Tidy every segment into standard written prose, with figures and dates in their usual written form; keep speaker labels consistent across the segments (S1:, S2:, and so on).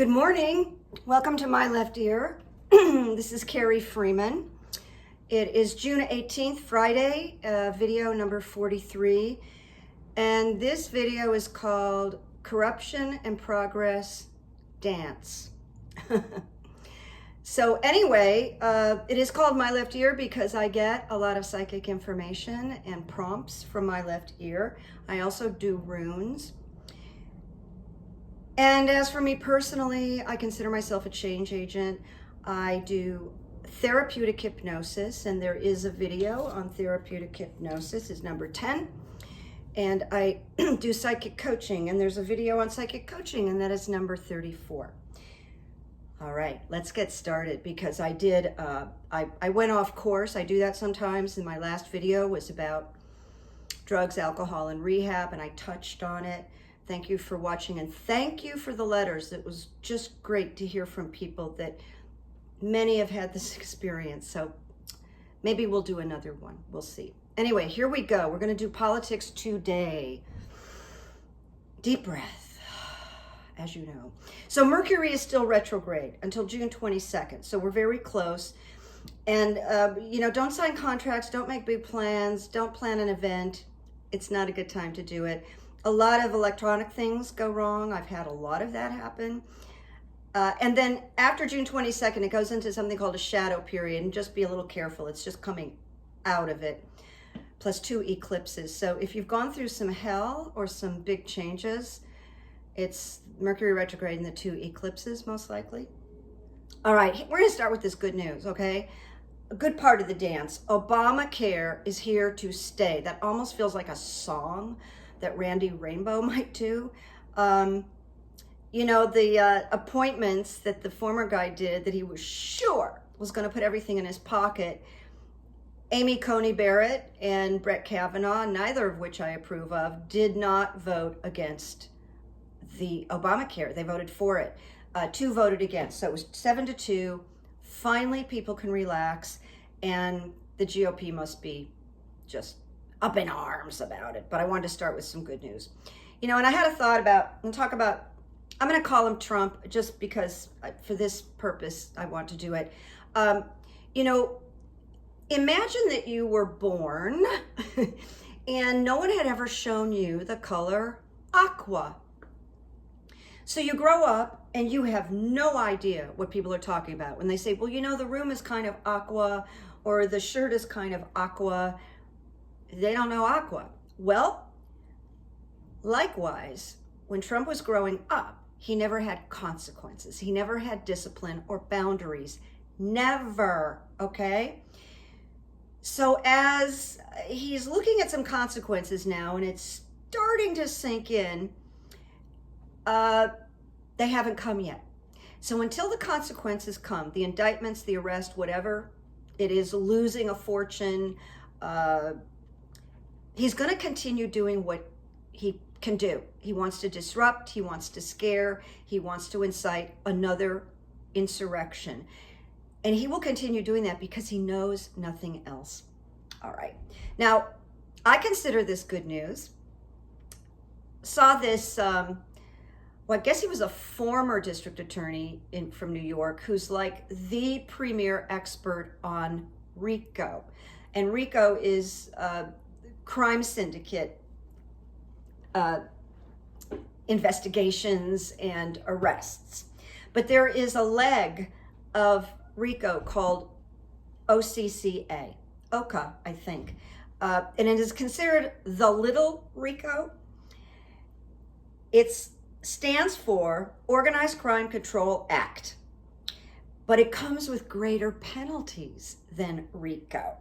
S1: Good morning. Welcome to My Left Ear. This is Carrie Freeman. It is June 18th, Friday, video number 43. And this video is called Corruption and Progress Dance. So anyway, it is called My Left Ear because I get a lot of psychic information and prompts from my left ear. I also do runes. And as for me personally, I consider myself a change agent. I do therapeutic hypnosis, and there is a video on therapeutic hypnosis, it's number 10. And I do psychic coaching, and there's a video on psychic coaching, and that is number 34. All right, let's get started because I did, I went off course. I do that sometimes. And my last video was about drugs, alcohol, and rehab, and I touched on it. Thank you for watching, and thank you for the letters. It was just great to hear from people that many have had this experience. So maybe we'll do another one. We'll see. Anyway, here we go. We're going to do politics today. Deep breath, as you know. So Mercury is still retrograde until June 22nd. So we're very close. And, don't sign contracts. Don't make big plans. Don't plan an event. It's not a good time to do it. A lot of electronic things go wrong. I've had a lot of that happen. And then after June 22nd, it goes into something called a shadow period, and just be a little careful. It's just coming out of it, plus 2 eclipses. So if you've gone through some hell or some big changes, it's Mercury retrograde and the 2 eclipses, most likely. All right, we're gonna start with this good news, okay? A good part of the dance. Obamacare is here to stay. That almost feels like a song that Randy Rainbow might do. The appointments that the former guy did that he was sure was going to put everything in his pocket, Amy Coney Barrett and Brett Kavanaugh, neither of which I approve of, did not vote against the Obamacare. They voted for it. 2 voted against. So it was 7-2. Finally, people can relax, and the GOP must be just up in arms about it. But I wanted to start with some good news. And I had a thought about, I'm going to call him Trump just because for this purpose, I want to do it. Imagine that you were born and no one had ever shown you the color aqua. So you grow up and you have no idea what people are talking about when they say, well, the room is kind of aqua or the shirt is kind of aqua. They don't know aqua. Well, likewise, when Trump was growing up, he never had consequences. He never had discipline or boundaries. Never, okay? So as he's looking at some consequences now, and it's starting to sink in, they haven't come yet. So until the consequences come, the indictments, the arrest, whatever it is, losing a fortune, he's going to continue doing what he can do. He wants to disrupt, he wants to scare, he wants to incite another insurrection. And he will continue doing that because he knows nothing else. All right. Now, I consider this good news. Saw this, I guess he was a former district attorney from New York who's like the premier expert on RICO. And RICO is crime syndicate investigations and arrests. But there is a leg of RICO called OCCA, OCA, I think. And it is considered the Little RICO. It stands for Organized Crime Control Act, but it comes with greater penalties than RICO.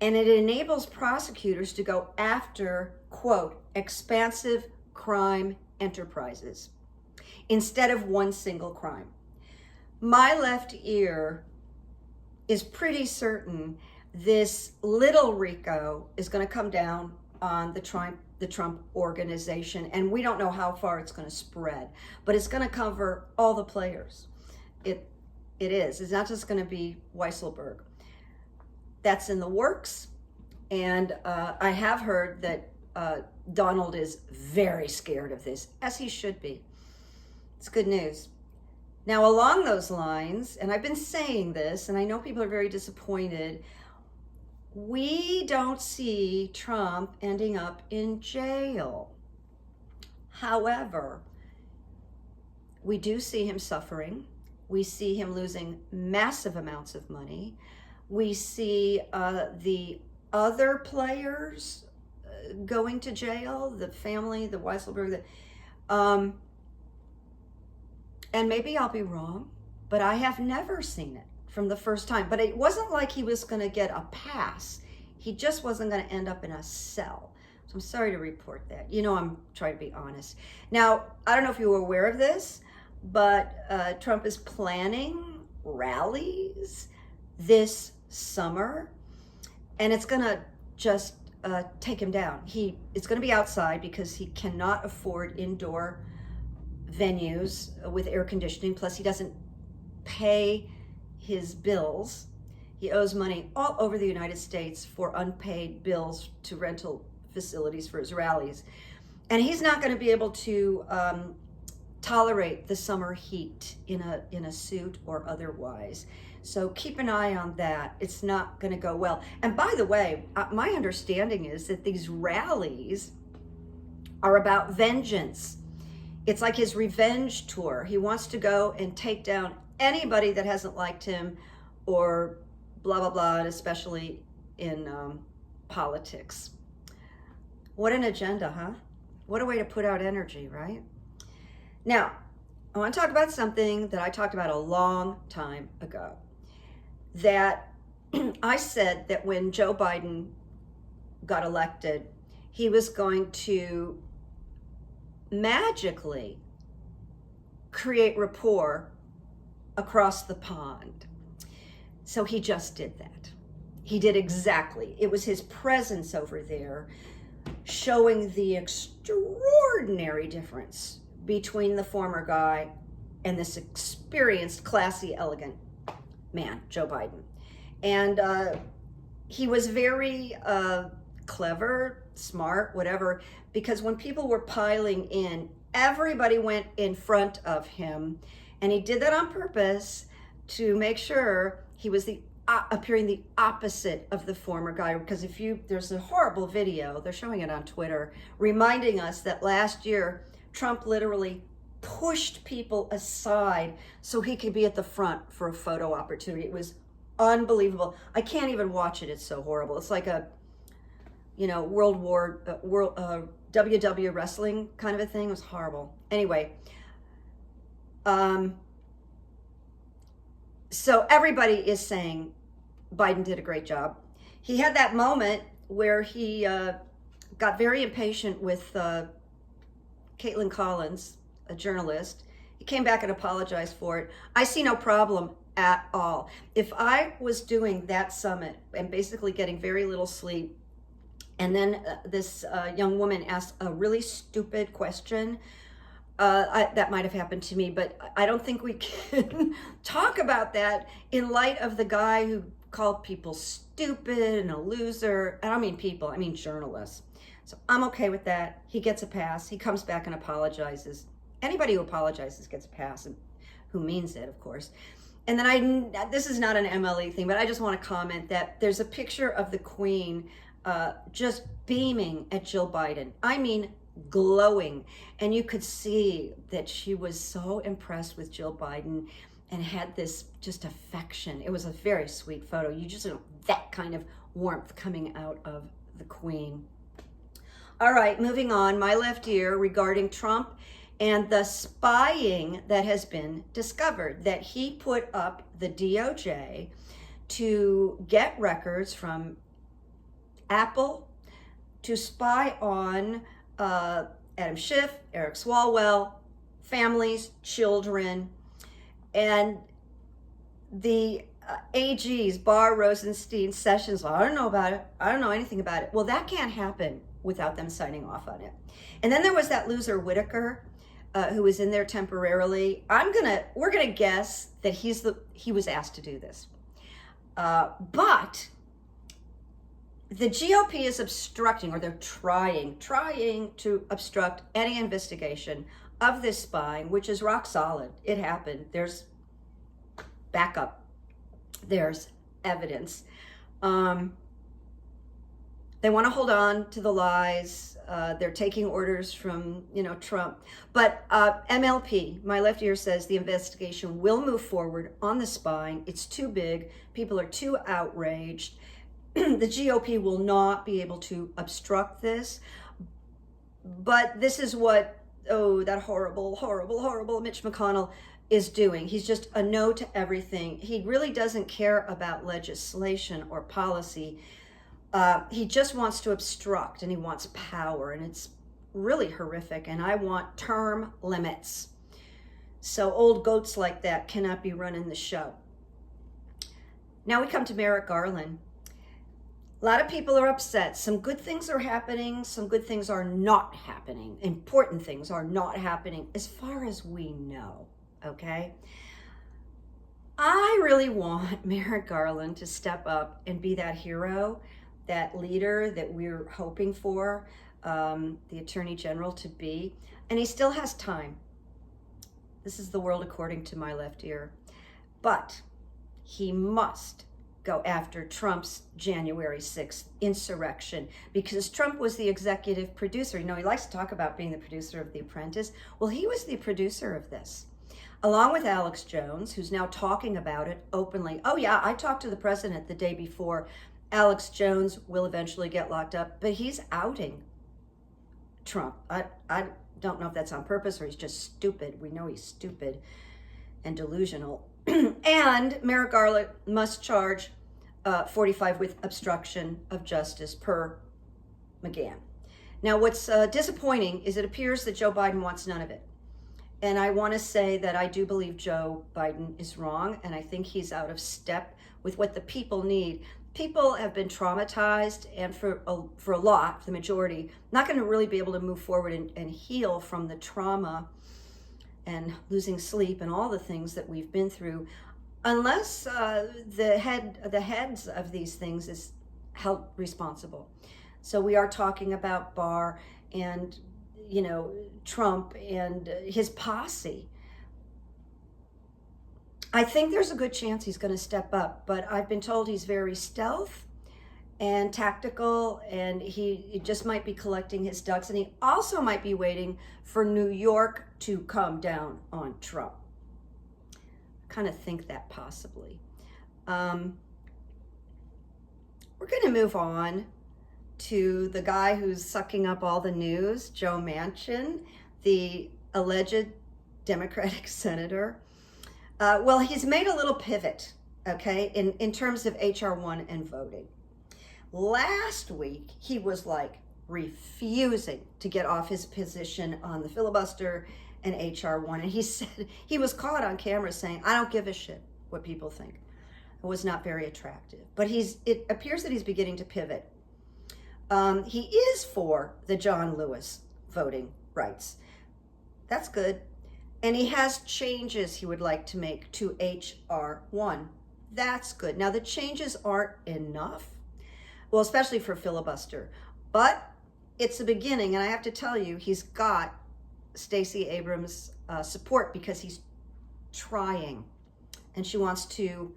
S1: And it enables prosecutors to go after, quote, expansive crime enterprises instead of one single crime. My left ear is pretty certain this Little RICO is going to come down on the Trump organization, and we don't know how far it's going to spread, but it's going to cover all the players. It is. It's not just going to be Weisselberg. That's in the works, and I have heard that Donald is very scared of this, as he should be. It's good news. Now, along those lines, and I've been saying this, and I know people are very disappointed, we don't see Trump ending up in jail. However, we do see him suffering. We see him losing massive amounts of money. We see the other players going to jail, the family, the Weisselberg, and maybe I'll be wrong, but I have never seen it from the first time. But it wasn't like he was going to get a pass. He just wasn't going to end up in a cell. So I'm sorry to report that. You know, I'm trying to be honest. Now, I don't know if you were aware of this, but Trump is planning rallies this summer, and it's going to just take him down. It's going to be outside because he cannot afford indoor venues with air conditioning. Plus, he doesn't pay his bills. He owes money all over the United States for unpaid bills to rental facilities for his rallies. And he's not going to be able to tolerate the summer heat in a suit or otherwise. So keep an eye on that. It's not going to go well. And by the way, my understanding is that these rallies are about vengeance. It's like his revenge tour. He wants to go and take down anybody that hasn't liked him or blah, blah, blah, and especially in politics. What an agenda, huh? What a way to put out energy, right? Now, I want to talk about something that I talked about a long time ago. That I said that when Joe Biden got elected, he was going to magically create rapport across the pond. So he just did that. He did exactly. It was his presence over there showing the extraordinary difference between the former guy and this experienced, classy, elegant man, Joe Biden. And he was very clever, smart, whatever, because when people were piling in, everybody went in front of him. And he did that on purpose to make sure he was appearing the opposite of the former guy. Because there's a horrible video, they're showing it on Twitter, reminding us that last year, Trump literally pushed people aside so he could be at the front for a photo opportunity. It was unbelievable. I can't even watch it. It's so horrible. It's like a, WW wrestling kind of a thing. It was horrible. Anyway, so everybody is saying Biden did a great job. He had that moment where he got very impatient with Caitlin Collins, a journalist. He came back and apologized for it. I see no problem at all. If I was doing that summit and basically getting very little sleep, and then this young woman asked a really stupid question, that might have happened to me, but I don't think we can talk about that in light of the guy who called people stupid and a loser. I don't mean people, I mean journalists. So I'm okay with that. He gets a pass. He comes back and apologizes. Anybody who apologizes gets a pass, and who means it, of course. And then this is not an MLE thing, but I just want to comment that there's a picture of the Queen just beaming at Jill Biden. I mean, glowing. And you could see that she was so impressed with Jill Biden and had this just affection. It was a very sweet photo. You just know that kind of warmth coming out of the Queen. All right, moving on. My left ear regarding Trump and the spying that has been discovered, that he put up the DOJ to get records from Apple to spy on Adam Schiff, Eric Swalwell, families, children, and the AGs, Barr, Rosenstein, Sessions. Well, I don't know about it. I don't know anything about it. Well, that can't happen without them signing off on it. And then there was that loser Whitaker, who was in there temporarily. We're gonna guess that he was asked to do this. But the GOP is obstructing, or they're trying to obstruct any investigation of this spying, which is rock solid. It happened. There's backup. There's evidence. They want to hold on to the lies. They're taking orders from, Trump. But MLP, my left ear, says the investigation will move forward on the spying. It's too big. People are too outraged. The GOP will not be able to obstruct this. But this is what, that horrible, horrible, horrible Mitch McConnell is doing. He's just a no to everything. He really doesn't care about legislation or policy. He just wants to obstruct, and he wants power, and it's really horrific. And I want term limits. So old goats like that cannot be running the show. Now we come to Merrick Garland. A lot of people are upset. Some good things are happening. Some good things are not happening. Important things are not happening as far as we know, okay? I really want Merrick Garland to step up and be that hero, that leader that we're hoping for the Attorney General to be. And he still has time. This is the world according to my left ear. But he must go after Trump's January 6th insurrection, because Trump was the executive producer. He likes to talk about being the producer of The Apprentice. Well, he was the producer of this, along with Alex Jones, who's now talking about it openly. Oh yeah, I talked to the president the day before. Alex Jones will eventually get locked up, but he's outing Trump. I don't know if that's on purpose or he's just stupid. We know he's stupid and delusional. And Merrick Garland must charge 45 with obstruction of justice per McGahn. Now, what's disappointing is it appears that Joe Biden wants none of it. And I want to say that I do believe Joe Biden is wrong, and I think he's out of step with what the people need. People have been traumatized, and for a lot, the majority, not going to really be able to move forward and heal from the trauma and losing sleep and all the things that we've been through, unless the heads of these things is held responsible. So we are talking about Barr and Trump and his posse. I think there's a good chance he's going to step up, but I've been told he's very stealth and tactical, and he just might be collecting his ducks, and he also might be waiting for New York to come down on Trump. I kind of think that possibly. We're going to move on to the guy who's sucking up all the news, Joe Manchin, the alleged Democratic senator. Well, he's made a little pivot, okay, in terms of H.R. 1 and voting. Last week, he was refusing to get off his position on the filibuster and H.R. 1. And he said, he was caught on camera saying, I don't give a shit what people think. It was not very attractive. But it appears that he's beginning to pivot. He is for the John Lewis voting rights. That's good. And he has changes he would like to make to H.R. 1. That's good. Now, the changes aren't enough. Well, especially for filibuster, but it's a beginning, and I have to tell you, he's got Stacey Abrams' support, because he's trying, and she wants to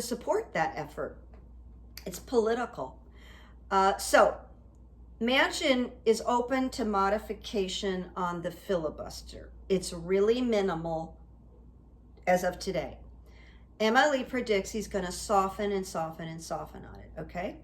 S1: support that effort. It's political. So Manchin is open to modification on the filibuster. It's really minimal as of today. Emily predicts he's going to soften and soften and soften on it, okay?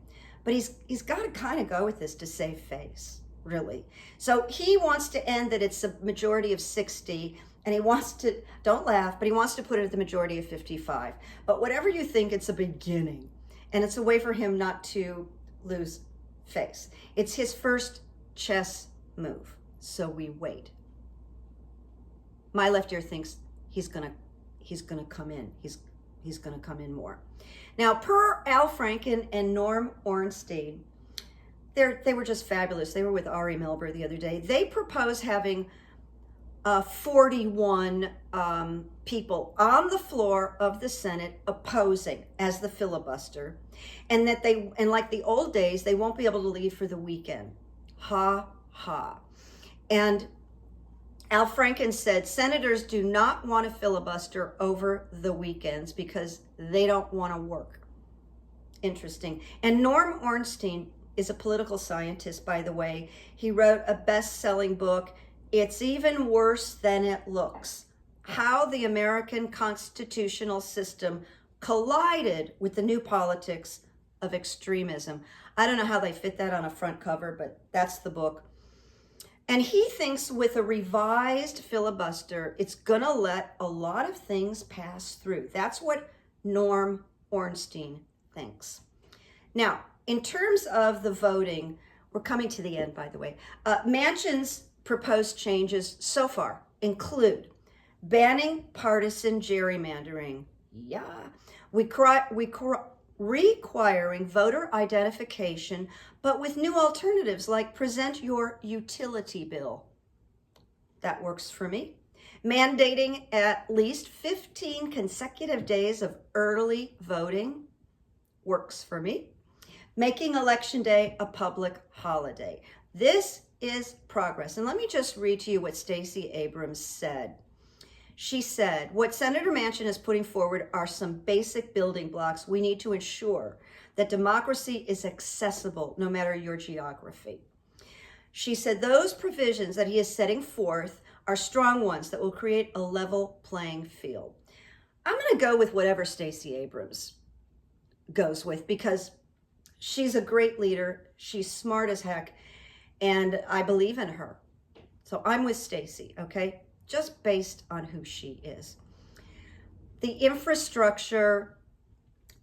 S1: But he's got to kind of go with this to save face, really. So he wants to end that it's a majority of 60, and he wants to, don't laugh, but he wants to put it at the majority of 55. But whatever you think, it's a beginning, and it's a way for him not to lose face. It's his first chess move, so we wait. My left ear thinks he's gonna come in. He's going to come in more. Now, per Al Franken and Norm Ornstein, they were just fabulous. They were with Ari Melber the other day. They propose having 41 people on the floor of the Senate opposing as the filibuster, and like the old days, they won't be able to leave for the weekend. Ha ha. And Al Franken said, senators do not want to filibuster over the weekends because they don't want to work. Interesting. And Norm Ornstein is a political scientist, by the way. He wrote a best-selling book, It's Even Worse Than It Looks: How the American Constitutional System Collided with the New Politics of Extremism. I don't know how they fit that on a front cover, but that's the book. And he thinks with a revised filibuster, it's going to let a lot of things pass through. That's what Norm Ornstein thinks. Now, in terms of the voting, we're coming to the end, by the way. Manchin's proposed changes so far include banning partisan gerrymandering. Yeah. Requiring voter identification, but with new alternatives like present your utility bill. That works for me. Mandating at least 15 consecutive days of early voting works for me. Making Election Day a public holiday. This is progress. And let me just read to you what Stacey Abrams said. She said, what Senator Manchin is putting forward are some basic building blocks we need to ensure that democracy is accessible no matter your geography. She said those provisions that he is setting forth are strong ones that will create a level playing field. I'm going to go with whatever Stacey Abrams goes with because she's a great leader. She's smart as heck, and I believe in her. So I'm with Stacey, okay? Just based on who she is. The infrastructure,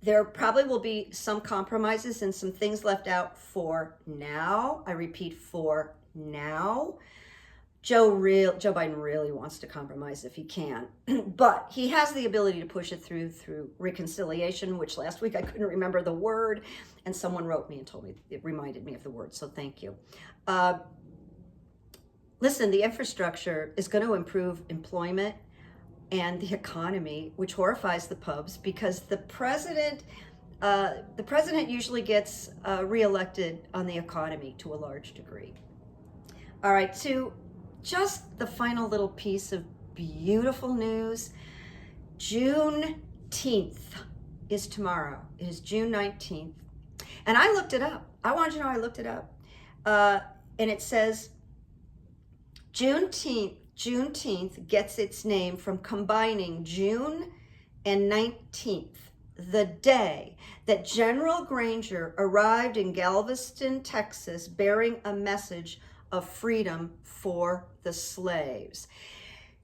S1: there probably will be some compromises and some things left out for now. I repeat, for now. Joe Biden really wants to compromise if he can, but he has the ability to push it through reconciliation, which last week I couldn't remember the word, and someone wrote me and told me, it reminded me of the word, so thank you. Listen, the infrastructure is going to improve employment and the economy, which horrifies the pubs because the president usually gets reelected on the economy to a large degree. All right, to just the final little piece of beautiful news. Juneteenth is tomorrow. It is June 19th. And I looked it up. I want you to know I looked it up. And it says, Juneteenth gets its name from combining June and 19th, the day that General Granger arrived in Galveston, Texas, bearing a message of freedom for the slaves.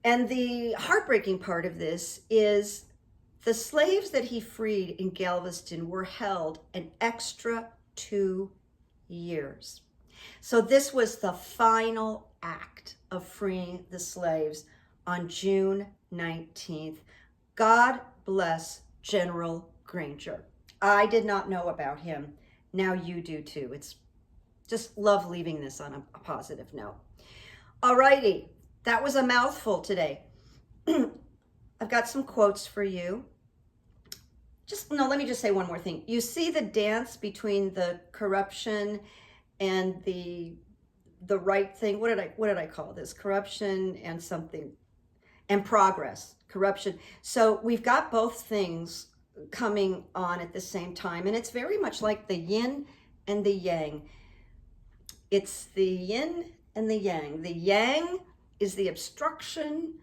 S1: And the heartbreaking part of this is the slaves that he freed in Galveston were held an extra 2 years. So this was the final act of freeing the slaves on June 19th. God bless General Granger. I did not know about him. Now you do too. It's just love leaving this on a positive note. Alrighty, that was a mouthful today. I've got some quotes for you. Let me just say one more thing. You see the dance between the corruption and the right thing. What did I call this? Corruption and something, and progress. Corruption. So we've got both things coming on at the same time, and it's very much like the yin and the yang. It's the yin and the yang. The yang is the obstruction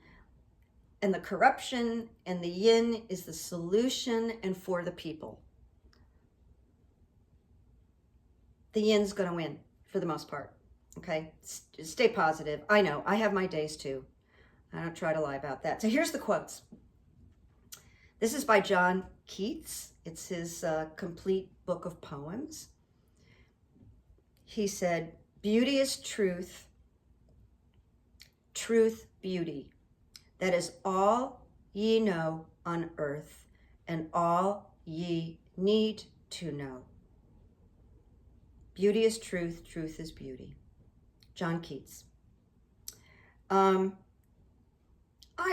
S1: and the corruption, and the yin is the solution and for the people. The yin's going to win for the most part. Okay, stay positive. I know, I have my days too. I don't try to lie about that. So here's the quotes. This is by John Keats. It's his complete book of poems. He said, beauty is truth, truth beauty. That is all ye know on earth, and all ye need to know. Beauty is truth, truth is beauty. John Keats. I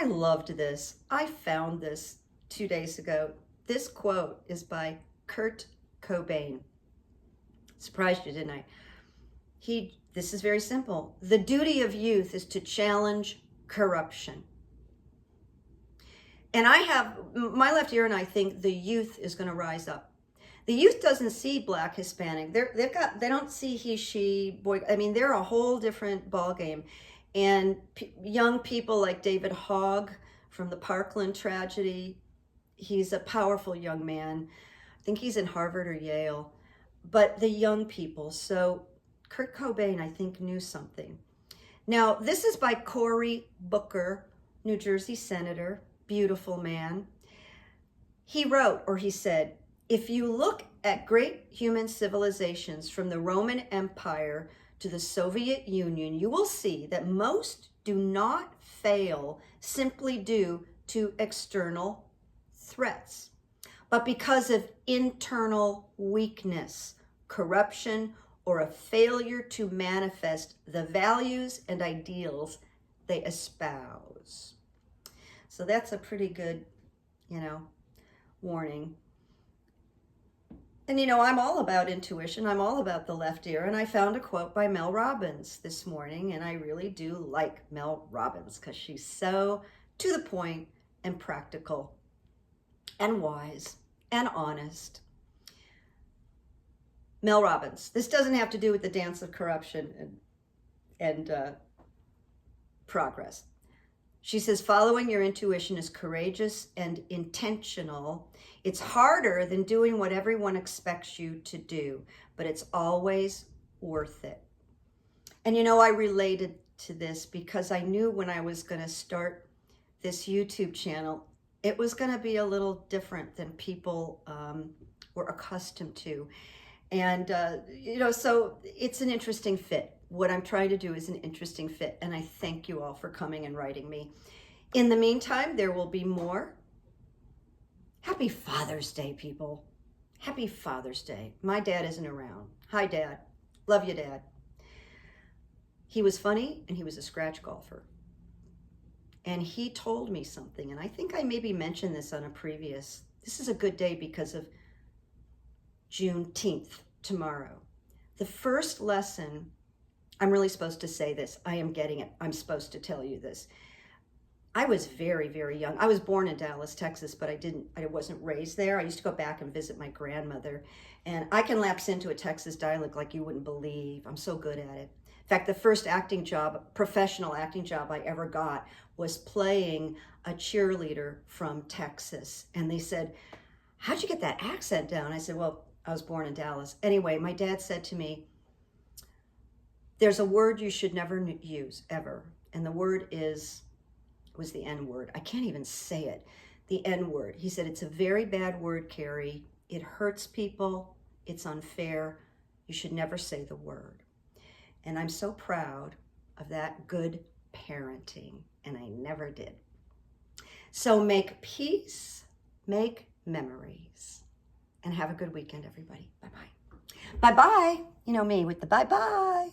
S1: loved this. I found this 2 days ago. This quote is by Kurt Cobain. Surprised you, didn't I? This is very simple. The duty of youth is to challenge corruption. And I have, my left ear and I think the youth is going to rise up. The youth doesn't see black, Hispanic. They don't see he, she, boy. I mean, they're a whole different ballgame. And young people like David Hogg from the Parkland tragedy, he's a powerful young man. I think he's in Harvard or Yale. But the young people, so Kurt Cobain, I think, knew something. Now, this is by Cory Booker, New Jersey senator, beautiful man. He wrote, or he said, if you look at great human civilizations from the Roman Empire to the Soviet Union, you will see that most do not fail simply due to external threats, but because of internal weakness, corruption, or a failure to manifest the values and ideals they espouse. So that's a pretty good, warning. And I'm all about intuition. I'm all about the left ear. And I found a quote by Mel Robbins this morning. And I really do like Mel Robbins because she's so to the point and practical and wise and honest. Mel Robbins. This doesn't have to do with the dance of corruption and progress. She says, following your intuition is courageous and intentional. It's harder than doing what everyone expects you to do, but it's always worth it. And I related to this because I knew when I was going to start this YouTube channel, it was going to be a little different than people were accustomed to. And, so it's an interesting fit. What I'm trying to do is an interesting fit. And I thank you all for coming and writing me. In the meantime, there will be more. Happy Father's Day, people. Happy Father's Day. My dad isn't around. Hi, Dad. Love you, Dad. He was funny and he was a scratch golfer. And he told me something. And I think I maybe mentioned this on a previous. This is a good day because of Juneteenth tomorrow. The first lesson, I'm really supposed to say this. I am getting it. I'm supposed to tell you this. I was very, very young. I was born in Dallas, Texas, but I wasn't raised there. I used to go back and visit my grandmother. And I can lapse into a Texas dialect like you wouldn't believe. I'm so good at it. In fact, the first acting job, professional acting job I ever got was playing a cheerleader from Texas. And they said, how'd you get that accent down? I said, well, I was born in Dallas. Anyway, my dad said to me, there's a word you should never use, ever. And the word was the N word. I can't even say it. The N word. He said, it's a very bad word, Carrie. It hurts people. It's unfair. You should never say the word. And I'm so proud of that good parenting. And I never did. So make peace, make memories. And have a good weekend, everybody. Bye-bye. Bye-bye. You know me with the bye-bye.